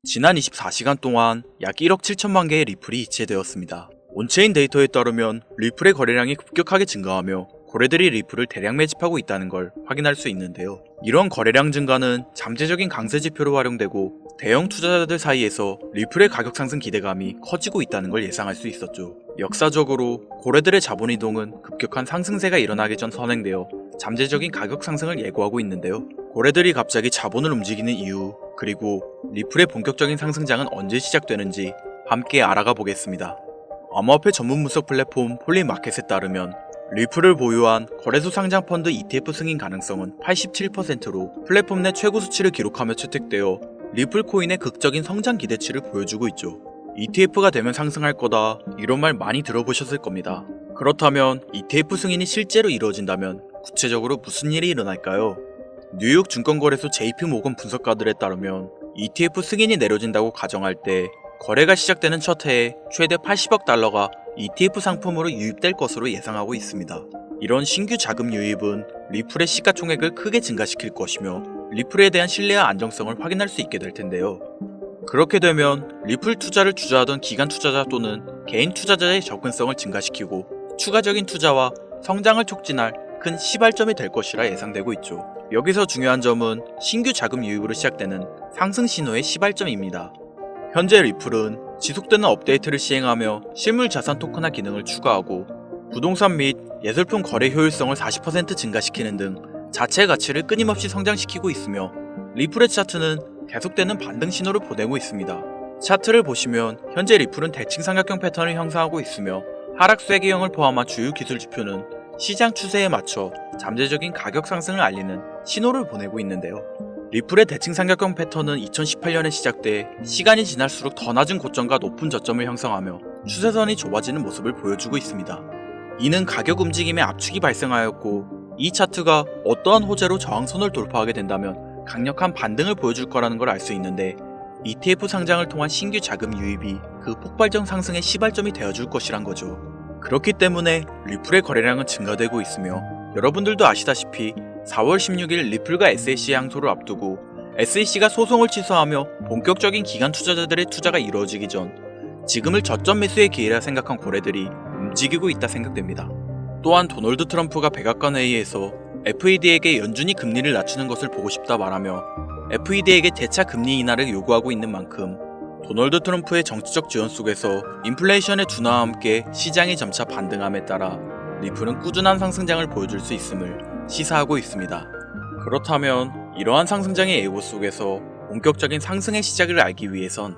지난 24시간 동안 약 1억 7천만 개의 리플이 이체되었습니다. 온체인 데이터에 따르면 리플의 거래량이 급격하게 증가하며 고래들이 리플을 대량 매집하고 있다는 걸 확인할 수 있는데요. 이런 거래량 증가는 잠재적인 강세 지표로 활용되고 대형 투자자들 사이에서 리플의 가격 상승 기대감이 커지고 있다는 걸 예상할 수 있었죠. 역사적으로 고래들의 자본 이동은 급격한 상승세가 일어나기 전 선행되어 잠재적인 가격 상승을 예고하고 있는데요. 고래들이 갑자기 자본을 움직이는 이유, 그리고 리플의 본격적인 상승장은 언제 시작되는지 함께 알아가 보겠습니다. 암호화폐 전문 분석 플랫폼 폴리마켓에 따르면 리플을 보유한 거래소 상장 펀드 ETF 승인 가능성은 87%로 플랫폼 내 최고 수치를 기록하며 채택되어 리플 코인의 극적인 성장 기대치를 보여주고 있죠. ETF가 되면 상승할 거다, 이런 말 많이 들어보셨을 겁니다. 그렇다면 ETF 승인이 실제로 이루어진다면 구체적으로 무슨 일이 일어날까요? 뉴욕 증권거래소 JP모건 분석가들에 따르면 ETF 승인이 내려진다고 가정할 때 거래가 시작되는 첫 해에 최대 80억 달러가 ETF 상품으로 유입될 것으로 예상하고 있습니다. 이런 신규 자금 유입은 리플의 시가총액을 크게 증가시킬 것이며 리플에 대한 신뢰와 안정성을 확인할 수 있게 될 텐데요. 그렇게 되면 리플 투자를 주저하던 기관 투자자 또는 개인 투자자의 접근성을 증가시키고 추가적인 투자와 성장을 촉진할 큰 시발점이 될 것이라 예상되고 있죠. 여기서 중요한 점은 신규 자금 유입으로 시작되는 상승 신호의 시발점입니다. 현재 리플은 지속되는 업데이트를 시행하며 실물 자산 토큰화 기능을 추가하고 부동산 및 예술품 거래 효율성을 40% 증가시키는 등 자체 가치를 끊임없이 성장시키고 있으며 리플의 차트는 계속되는 반등 신호를 보내고 있습니다. 차트를 보시면 현재 리플은 대칭 삼각형 패턴을 형성하고 있으며 하락 쐐기형을 포함한 주요 기술 지표는 시장 추세에 맞춰 잠재적인 가격 상승을 알리는 신호를 보내고 있는데요. 리플의 대칭 삼각형 패턴은 2018년에 시작돼 시간이 지날수록 더 낮은 고점과 높은 저점을 형성하며 추세선이 좁아지는 모습을 보여주고 있습니다. 이는 가격 움직임에 압축이 발생하였고 이 차트가 어떠한 호재로 저항선을 돌파하게 된다면 강력한 반등을 보여줄 거라는 걸 알 수 있는데 ETF 상장을 통한 신규 자금 유입이 그 폭발적 상승의 시발점이 되어줄 것이란 거죠. 그렇기 때문에 리플의 거래량은 증가되고 있으며 여러분들도 아시다시피 4월 16일 리플과 SEC의 항소를 앞두고 SEC가 소송을 취소하며 본격적인 기관 투자자들의 투자가 이루어지기 전 지금을 저점 매수의 기회라 생각한 고래들이 움직이고 있다 생각됩니다. 또한 도널드 트럼프가 백악관 회의에서 FED에게 연준이 금리를 낮추는 것을 보고 싶다 말하며 FED에게 재차 금리 인하를 요구하고 있는 만큼 도널드 트럼프의 정치적 지원 속에서 인플레이션의 둔화와 함께 시장이 점차 반등함에 따라 리플은 꾸준한 상승장을 보여줄 수 있음을 시사하고 있습니다. 그렇다면 이러한 상승장의 예고 속에서 본격적인 상승의 시작을 알기 위해선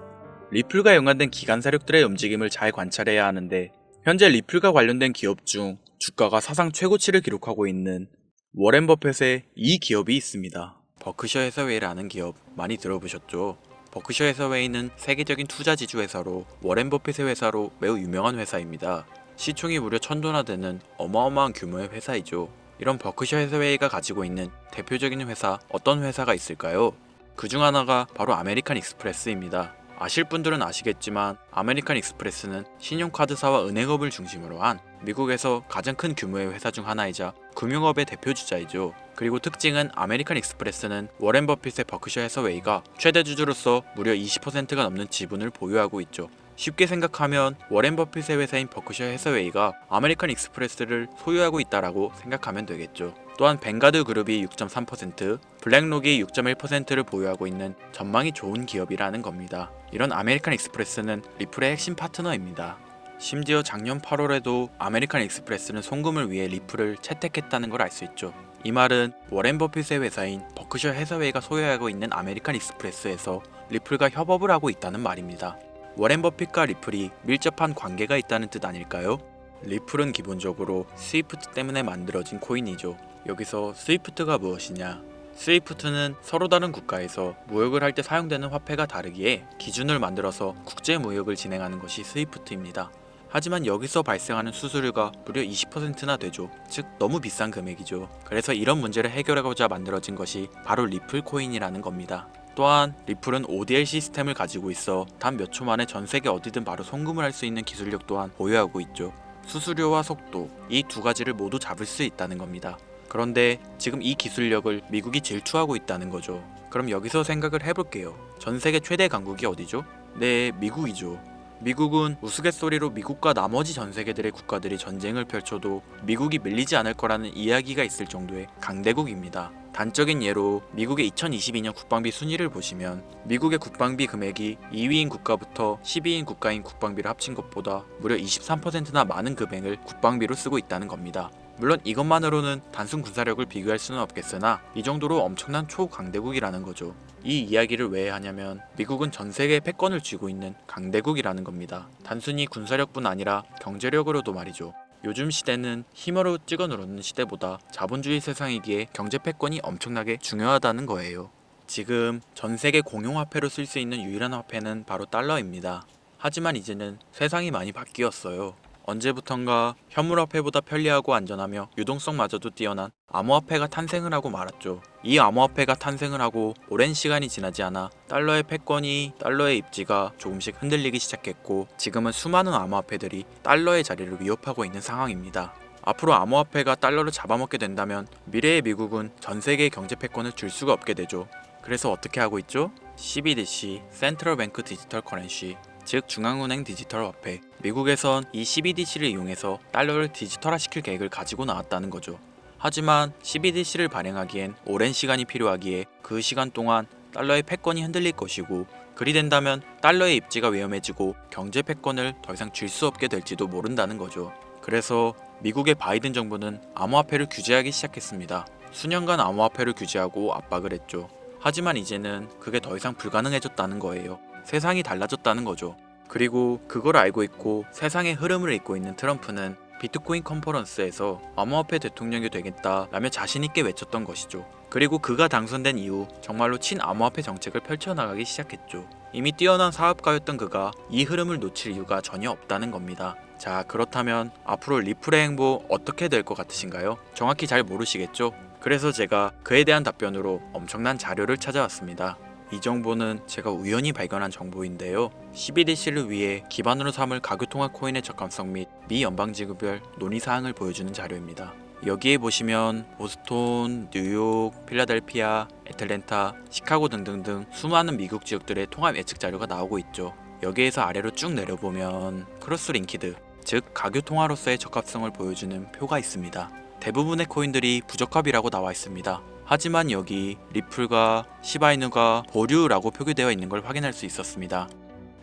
리플과 연관된 기관 세력들의 움직임을 잘 관찰해야 하는데 현재 리플과 관련된 기업 중 주가가 사상 최고치를 기록하고 있는 워렌 버핏의 이 기업이 있습니다. 버크셔 해서웨이라는 기업 많이 들어보셨죠? 버크셔 해서웨이는 세계적인 투자 지주 회사로 워렌 버핏의 회사로 매우 유명한 회사입니다. 시총이 무려 1000조나 되는 어마어마한 규모의 회사이죠. 이런 버크셔 해서웨이가 가지고 있는 대표적인 회사, 어떤 회사가 있을까요? 그 중 하나가 바로 아메리칸 익스프레스입니다. 아실 분들은 아시겠지만 아메리칸 익스프레스는 신용카드사와 은행업을 중심으로 한 미국에서 가장 큰 규모의 회사 중 하나이자 금융업의 대표 주자이죠. 그리고 특징은 아메리칸 익스프레스는 워렌 버핏의 버크셔 해서웨이가 최대 주주로서 무려 20%가 넘는 지분을 보유하고 있죠. 쉽게 생각하면 워렌 버핏의 회사인 버크셔 해서웨이가 아메리칸 익스프레스를 소유하고 있다라고 생각하면 되겠죠. 또한 뱅가드 그룹이 6.3%, 블랙록이 6.1%를 보유하고 있는 전망이 좋은 기업이라는 겁니다. 이런 아메리칸 익스프레스는 리플의 핵심 파트너입니다. 심지어 작년 8월에도 아메리칸 익스프레스는 송금을 위해 리플을 채택했다는 걸 알 수 있죠. 이 말은 워렌 버핏의 회사인 버크셔 해서웨이가 소유하고 있는 아메리칸 익스프레스에서 리플과 협업을 하고 있다는 말입니다. 워렌 버핏과 리플이 밀접한 관계가 있다는 뜻 아닐까요? 리플은 기본적으로 스위프트 때문에 만들어진 코인이죠. 여기서 스위프트가 무엇이냐? 스위프트는 서로 다른 국가에서 무역을 할 때 사용되는 화폐가 다르기에 기준을 만들어서 국제 무역을 진행하는 것이 스위프트입니다. 하지만 여기서 발생하는 수수료가 무려 20%나 되죠. 즉 너무 비싼 금액이죠. 그래서 이런 문제를 해결하고자 만들어진 것이 바로 리플 코인이라는 겁니다. 또한 리플은 ODL 시스템을 가지고 있어 단 몇 초 만에 전 세계 어디든 바로 송금을 할 수 있는 기술력 또한 보유하고 있죠. 수수료와 속도, 이 두 가지를 모두 잡을 수 있다는 겁니다. 그런데 지금 이 기술력을 미국이 질투하고 있다는 거죠. 그럼 여기서 생각을 해볼게요. 전 세계 최대 강국이 어디죠? 네, 미국이죠. 미국은 우스갯소리로 미국과 나머지 전 세계들의 국가들이 전쟁을 펼쳐도 미국이 밀리지 않을 거라는 이야기가 있을 정도의 강대국입니다. 단적인 예로 미국의 2022년 국방비 순위를 보시면 미국의 국방비 금액이 2위인 국가부터 10위인 국가인 국방비를 합친 것보다 무려 23%나 많은 금액을 국방비로 쓰고 있다는 겁니다. 물론 이것만으로는 단순 군사력을 비교할 수는 없겠으나 이 정도로 엄청난 초강대국이라는 거죠. 이 이야기를 왜 하냐면 미국은 전 세계의 패권을 쥐고 있는 강대국이라는 겁니다. 단순히 군사력뿐 아니라 경제력으로도 말이죠. 요즘 시대는 힘으로 찍어 누르는 시대보다 자본주의 세상이기에 경제 패권이 엄청나게 중요하다는 거예요. 지금 전 세계 공용화폐로 쓸 수 있는 유일한 화폐는 바로 달러입니다. 하지만 이제는 세상이 많이 바뀌었어요. 언제부턴가 현물화폐보다 편리하고 안전하며 유동성마저도 뛰어난 암호화폐가 탄생을 하고 말았죠. 이 암호화폐가 탄생을 하고 오랜 시간이 지나지 않아 달러의 패권이 달러의 입지가 조금씩 흔들리기 시작했고 지금은 수많은 암호화폐들이 달러의 자리를 위협하고 있는 상황입니다. 앞으로 암호화폐가 달러를 잡아먹게 된다면 미래의 미국은 전 세계의 경제 패권을 줄 수가 없게 되죠. 그래서 어떻게 하고 있죠? CBDC, 센트럴 뱅크 디지털 커런시, 즉 중앙은행 디지털 화폐. 미국에선 이 CBDC를 이용해서 달러를 디지털화시킬 계획을 가지고 나왔다는 거죠. 하지만 CBDC를 발행하기엔 오랜 시간이 필요하기에 그 시간 동안 달러의 패권이 흔들릴 것이고 그리 된다면 달러의 입지가 위험해지고 경제 패권을 더 이상 줄 수 없게 될지도 모른다는 거죠. 그래서 미국의 바이든 정부는 암호화폐를 규제하기 시작했습니다. 수년간 암호화폐를 규제하고 압박을 했죠. 하지만 이제는 그게 더 이상 불가능해졌다는 거예요. 세상이 달라졌다는 거죠. 그리고 그걸 알고 있고 세상의 흐름을 읽고 있는 트럼프는 비트코인 컨퍼런스에서 암호화폐 대통령이 되겠다라며 자신있게 외쳤던 것이죠. 그리고 그가 당선된 이후 정말로 친암호화폐 정책을 펼쳐나가기 시작했죠. 이미 뛰어난 사업가였던 그가 이 흐름을 놓칠 이유가 전혀 없다는 겁니다. 자, 그렇다면 앞으로 리플의 행보 어떻게 될 것 같으신가요? 정확히 잘 모르시겠죠? 그래서 제가 그에 대한 답변으로 엄청난 자료를 찾아왔습니다. 이 정보는 제가 우연히 발견한 정보인데요. CBDC를 위해 기반으로 삼을 가교통화 코인의 적합성 및 미 연방지구별 논의사항을 보여주는 자료입니다. 여기에 보시면 보스톤, 뉴욕, 필라델피아, 애틀랜타, 시카고 등등등 수많은 미국 지역들의 통합 예측 자료가 나오고 있죠. 여기에서 아래로 쭉 내려보면 크로스링키드, 즉 가교통화로서의 적합성을 보여주는 표가 있습니다. 대부분의 코인들이 부적합이라고 나와 있습니다. 하지만 여기 리플과 시바이누가 보류라고 표기되어 있는 걸 확인할 수 있었습니다.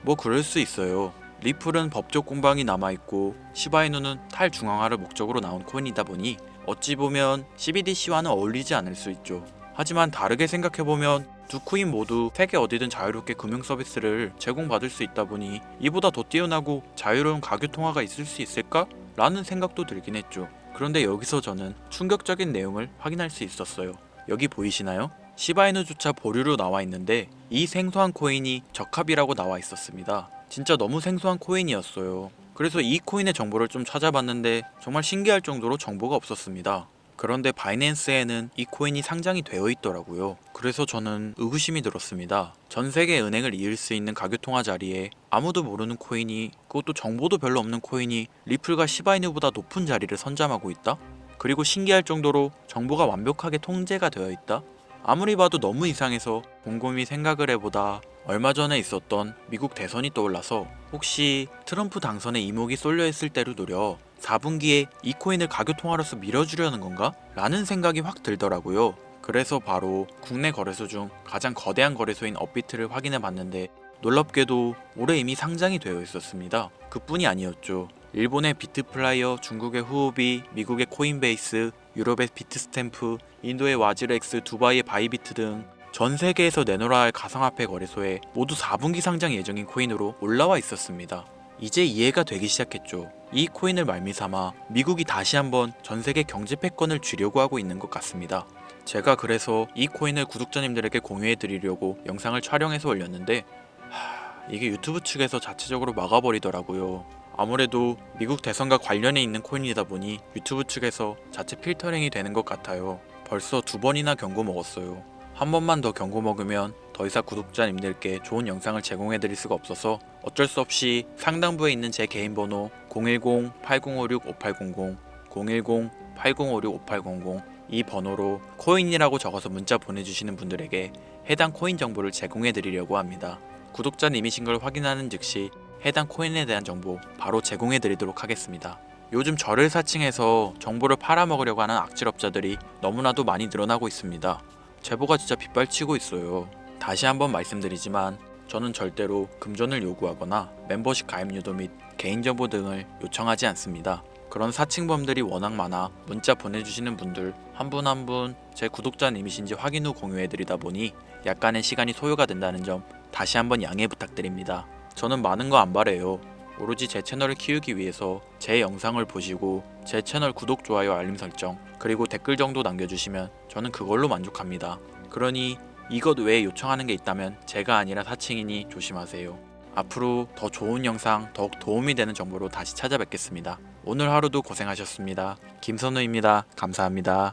뭐 그럴 수 있어요. 리플은 법적 공방이 남아있고 시바이누는 탈중앙화를 목적으로 나온 코인이다 보니 어찌 보면 CBDC와는 어울리지 않을 수 있죠. 하지만 다르게 생각해보면 두 코인 모두 세계 어디든 자유롭게 금융 서비스를 제공받을 수 있다 보니 이보다 더 뛰어나고 자유로운 가교통화가 있을 수 있을까? 라는 생각도 들긴 했죠. 그런데 여기서 저는 충격적인 내용을 확인할 수 있었어요. 여기 보이시나요? 시바이누조차 보류로 나와 있는데 이 생소한 코인이 적합이라고 나와 있었습니다. 진짜 너무 생소한 코인이었어요. 그래서 이 코인의 정보를 좀 찾아봤는데 정말 신기할 정도로 정보가 없었습니다. 그런데 바이낸스에는 이 코인이 상장이 되어 있더라고요. 그래서 저는 의구심이 들었습니다. 전 세계 은행을 이을 수 있는 가교통화 자리에 아무도 모르는 코인이, 그것도 정보도 별로 없는 코인이 리플과 시바이누보다 높은 자리를 선점하고 있다? 그리고 신기할 정도로 정보가 완벽하게 통제가 되어 있다? 아무리 봐도 너무 이상해서 곰곰이 생각을 해보다 얼마 전에 있었던 미국 대선이 떠올라서 혹시 트럼프 당선에 이목이 쏠려 있을 때를 노려 4분기에 이 코인을 가교통화로서 밀어주려는 건가? 라는 생각이 확 들더라고요. 그래서 바로 국내 거래소 중 가장 거대한 거래소인 업비트를 확인해 봤는데 놀랍게도 올해 이미 상장이 되어 있었습니다. 그뿐이 아니었죠. 일본의 비트플라이어, 중국의 후오비, 미국의 코인베이스, 유럽의 비트스탬프, 인도의 와즈렉스, 두바이의 바이비트 등 전 세계에서 내놓아야 할 가상화폐 거래소에 모두 4분기 상장 예정인 코인으로 올라와 있었습니다. 이제 이해가 되기 시작했죠. 이 코인을 말미삼아 미국이 다시 한번 전 세계 경제 패권을 쥐려고 하고 있는 것 같습니다. 제가 그래서 이 코인을 구독자님들에게 공유해 드리려고 영상을 촬영해서 올렸는데 이게 유튜브 측에서 자체적으로 막아버리더라고요. 아무래도 미국 대선과 관련해 있는 코인이다 보니 유튜브 측에서 자체 필터링이 되는 것 같아요. 벌써 2번이나 경고 먹었어요. 한 번만 더 경고 먹으면 더 이상 구독자님들께 좋은 영상을 제공해드릴 수가 없어서 어쩔 수 없이 상단부에 있는 제 개인 번호 010-8056-5800, 010-8056-5800 이 번호로 코인이라고 적어서 문자 보내주시는 분들에게 해당 코인 정보를 제공해 드리려고 합니다. 구독자님이신 걸 확인하는 즉시 해당 코인에 대한 정보 바로 제공해 드리도록 하겠습니다. 요즘 저를 사칭해서 정보를 팔아먹으려고 하는 악질업자들이 너무나도 많이 늘어나고 있습니다. 제보가 진짜 빗발치고 있어요. 다시 한번 말씀드리지만 저는 절대로 금전을 요구하거나 멤버십 가입 유도 및 개인정보 등을 요청하지 않습니다. 그런 사칭범들이 워낙 많아 문자 보내주시는 분들 한 분 한 분 제 구독자님이신지 확인 후 공유해드리다 보니 약간의 시간이 소요가 된다는 점 다시 한번 양해 부탁드립니다. 저는 많은 거 안 바래요. 오로지 제 채널을 키우기 위해서 제 영상을 보시고 제 채널 구독, 좋아요, 알림 설정 그리고 댓글 정도 남겨주시면 저는 그걸로 만족합니다. 그러니 이것 외에 요청하는 게 있다면 제가 아니라 사칭이니 조심하세요. 앞으로 더 좋은 영상, 더욱 도움이 되는 정보로 다시 찾아뵙겠습니다. 오늘 하루도 고생하셨습니다. 김선우입니다. 감사합니다.